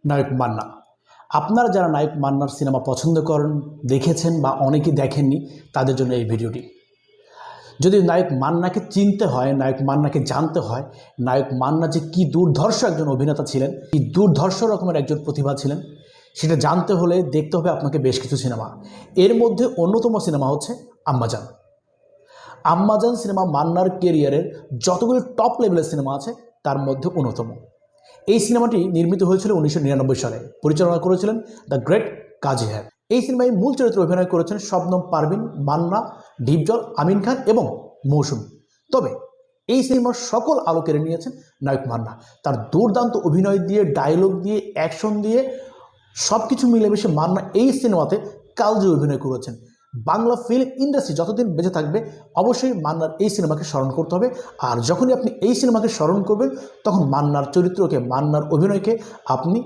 নায়ক মান্না। আপনারা যারা নায়ক মান্নার সিনেমা পছন্দ করেন, দেখেছেন বা অনেকে দেখেননি, তাদের জন্য এই ভিডিওটি। যদি নায়ক মান্নাকে চিনতে হয়, নায়ক মান্নাকে জানতে হয়, নায়ক মান্না যে কী দুর্ধর্ষ একজন অভিনেতা ছিলেন, কি দুর্ধর্ষ রকমের একজন প্রতিভা ছিলেন, সেটা জানতে হলে দেখতে হবে আপনাকে বেশ কিছু সিনেমা। এর মধ্যে অন্যতম সিনেমা হচ্ছে আম্মাজান। আম্মাজান সিনেমা মান্নার কেরিয়ারের যতগুলো টপ লেভেলের সিনেমা আছে তার মধ্যে অন্যতম। এই সিনেমাটি নির্মিত হয়েছিল 1999 সালে। পরিচালনা করেছিলেন দ্য গ্রেট কাজী হ্যাঁ। এই সিনেমায় মূল চরিত্রে অভিনয় করেছেন শবনম পারভিন, মান্না, ডিপজল, আমিন খান এবং মৌসুমী। তবে এই সিনেমার সকল আলো কেড়ে নিয়েছেন নায়ক মান্না। তার দুর্দান্ত অভিনয় দিয়ে, ডায়লগ দিয়ে, অ্যাকশন দিয়ে সব কিছু মিলেমিশে মান্না এই সিনেমাতে কালজয়ী অভিনয় করেছেন। বাংলা ফিল্ম ইন্ডাস্ট্রি যতদিন বেঁচে থাকবে অবশ্যই মান্নার এই সিনেমাকে স্মরণ করতে হবে। আর যখনই আপনি এই সিনেমাকে স্মরণ করবেন তখন মান্নার চরিত্রকে, মান্নার অভিনয়কে আপনি